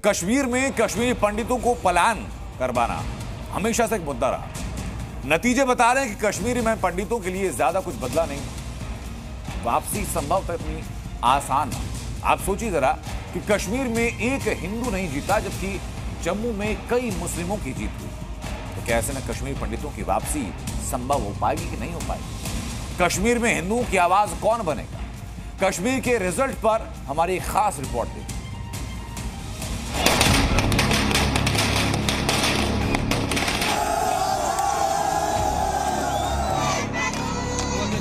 कश्मीर में कश्मीरी पंडितों को पलायन करवाना हमेशा से एक मुद्दा रहा। नतीजे बता रहे हैं कि कश्मीर में पंडितों के लिए ज्यादा कुछ बदला नहीं, वापसी संभवतः इतनी आसान है। आप सोचिए जरा कि कश्मीर में एक हिंदू नहीं जीता जबकि जम्मू में कई मुस्लिमों की जीत हुई, तो क्या ऐसे में कश्मीरी पंडितों की वापसी संभव हो पाएगी कि नहीं हो पाएगी? कश्मीर में हिंदुओं की आवाज कौन बनेगा? कश्मीर के रिजल्ट पर हमारी एक खास रिपोर्ट देखिए।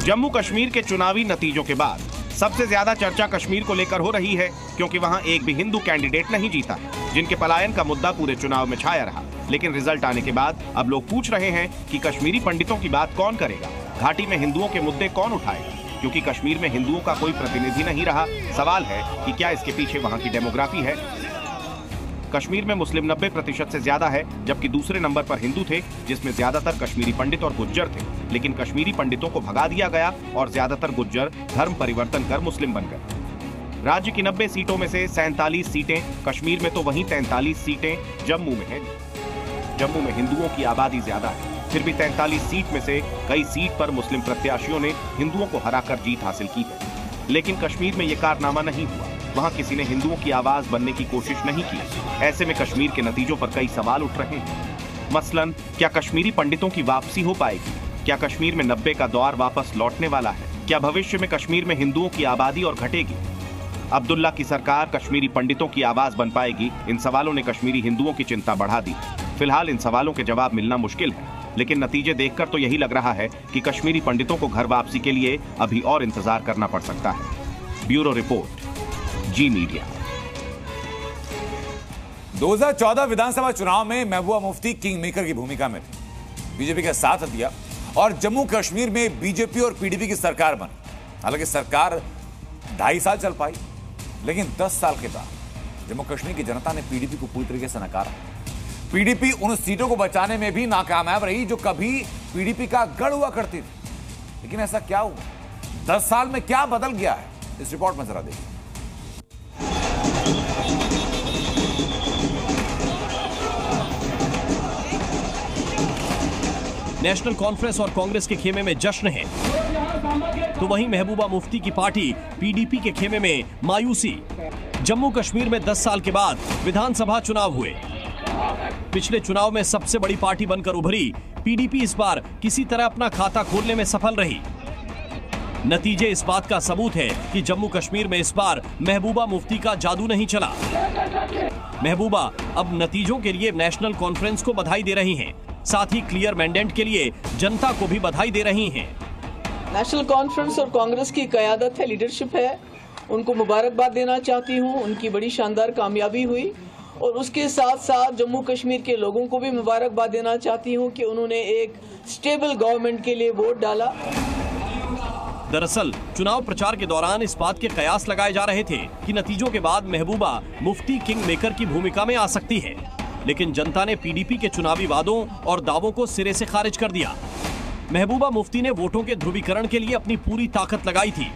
जम्मू कश्मीर के चुनावी नतीजों के बाद सबसे ज्यादा चर्चा कश्मीर को लेकर हो रही है, क्योंकि वहां एक भी हिंदू कैंडिडेट नहीं जीता, जिनके पलायन का मुद्दा पूरे चुनाव में छाया रहा। लेकिन रिजल्ट आने के बाद अब लोग पूछ रहे हैं कि कश्मीरी पंडितों की बात कौन करेगा, घाटी में हिंदुओं के मुद्दे कौन उठाएगा। क्योंकि कश्मीर में हिंदुओं का कोई प्रतिनिधि नहीं रहा, सवाल है कि क्या इसके पीछे वहां की डेमोग्राफी है। कश्मीर में मुस्लिम 90% से ज्यादा है, जबकि दूसरे नंबर पर हिंदू थे, जिसमें ज्यादातर कश्मीरी पंडित और गुज्जर थे। लेकिन कश्मीरी पंडितों को भगा दिया गया और ज्यादातर गुज्जर धर्म परिवर्तन कर मुस्लिम बन गए। राज्य की 90 सीटों में से 47 सीटें कश्मीर में, तो वहीं 43 सीटें जम्मू में हैं। जम्मू में हिंदुओं की आबादी ज्यादा है, फिर भी 43 सीट में से कई सीट पर मुस्लिम प्रत्याशियों ने हिंदुओं को हराकर जीत हासिल की है। लेकिन कश्मीर में यह कारनामा नहीं हुआ, वहां किसी ने हिंदुओं की आवाज बनने की कोशिश नहीं की। ऐसे में कश्मीर के नतीजों पर कई सवाल उठ रहे हैं। मसलन, क्या कश्मीरी पंडितों की वापसी हो पाएगी? क्या कश्मीर में 90 का दौर वापस लौटने वाला है? क्या भविष्य में कश्मीर में हिंदुओं की आबादी और घटेगी? अब्दुल्ला की सरकार कश्मीरी पंडितों की आवाज बन पाएगी? इन सवालों ने कश्मीरी हिंदुओं की चिंता बढ़ा दी। फिलहाल इन सवालों के जवाब मिलना मुश्किल है, लेकिन नतीजे देखकर तो यही लग रहा है कि कश्मीरी पंडितों को घर वापसी के लिए अभी और इंतजार करना पड़ सकता है। ब्यूरो रिपोर्ट, जी मीडिया। 2014 विधानसभा चुनाव में महबूबा मुफ्ती किंग मेकर की भूमिका में थी, बीजेपी का साथ दिया और जम्मू कश्मीर में बीजेपी और पीडीपी की सरकार बनी। हालांकि सरकार 2.5 साल चल पाई, लेकिन 10 साल के बाद जम्मू कश्मीर की जनता ने पीडीपी को पूरी तरीके से नकारा। पीडीपी उन सीटों को बचाने में भी नाकामयाब रही जो कभी पीडीपी का गढ़ हुआ करती थी। लेकिन ऐसा क्या हुआ? 10 साल में क्या बदल गया है, इस रिपोर्ट में जरा देखिए। नेशनल कॉन्फ्रेंस और कांग्रेस के खेमे में जश्न है, तो वहीं महबूबा मुफ्ती की पार्टी पीडीपी के खेमे में मायूसी। जम्मू कश्मीर में 10 साल के बाद विधानसभा चुनाव हुए। पिछले चुनाव में सबसे बड़ी पार्टी बनकर उभरी पीडीपी इस बार किसी तरह अपना खाता खोलने में सफल रही। नतीजे इस बात का सबूत है कि जम्मू कश्मीर में इस बार महबूबा मुफ्ती का जादू नहीं चला। महबूबा अब नतीजों के लिए नेशनल कॉन्फ्रेंस को बधाई दे रही हैं, साथ ही क्लियर मैंडेट के लिए जनता को भी बधाई दे रही हैं। नेशनल कॉन्फ्रेंस और कांग्रेस की क़यादत है, लीडरशिप है, उनको मुबारकबाद देना चाहती हूँ। उनकी बड़ी शानदार कामयाबी हुई और उसके साथ साथ जम्मू कश्मीर के लोगों को भी मुबारकबाद देना चाहती हूँ कि उन्होंने एक स्टेबल गवर्नमेंट के लिए वोट डाला। दरअसल चुनाव प्रचार के दौरान इस बात के कयास लगाए जा रहे थे कि नतीजों के बाद महबूबा मुफ्ती किंग मेकर की भूमिका में आ सकती है, लेकिन जनता ने पीडीपी के चुनावी वादों और दावों को सिरे से खारिज कर दिया। महबूबा मुफ्ती ने वोटों के ध्रुवीकरण के लिए अपनी पूरी ताकत लगाई थी।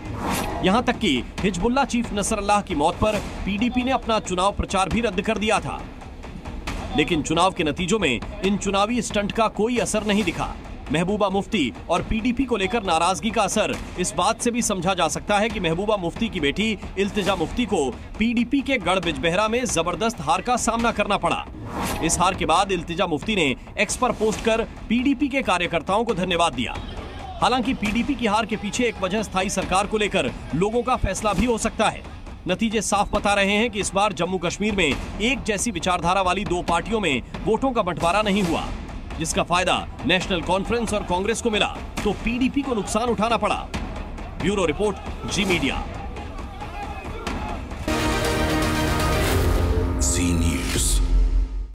यहां तक कि हिजबुल्लाह चीफ नसरुल्लाह की मौत पर पीडीपी ने अपना चुनाव प्रचार भी रद्द कर दिया था। लेकिन चुनाव के नतीजों में इन चुनावी स्टंट का कोई असर नहीं दिखा। महबूबा मुफ्ती और पीडीपी को लेकर नाराजगी का असर इस बात से भी समझा जा सकता है कि महबूबा मुफ्ती की बेटी इल्तिजा मुफ्ती को पीडीपी के गढ़ बिजबेहरा में जबरदस्त हार का सामना करना पड़ा। इस हार के बाद इल्तिजा मुफ्ती ने एक्स पर पोस्ट कर पीडीपी के कार्यकर्ताओं को धन्यवाद दिया। हालांकि पीडीपी की हार के पीछे एक वजह स्थायी सरकार को लेकर लोगों का फैसला भी हो सकता है। नतीजे साफ बता रहे हैं कि इस बार जम्मू कश्मीर में एक जैसी विचारधारा वाली दो पार्टियों में वोटों का बंटवारा नहीं हुआ, जिसका फायदा नेशनल कॉन्फ्रेंस और कांग्रेस को मिला तो पीडीपी को नुकसान उठाना पड़ा। ब्यूरो रिपोर्ट, जी मीडिया।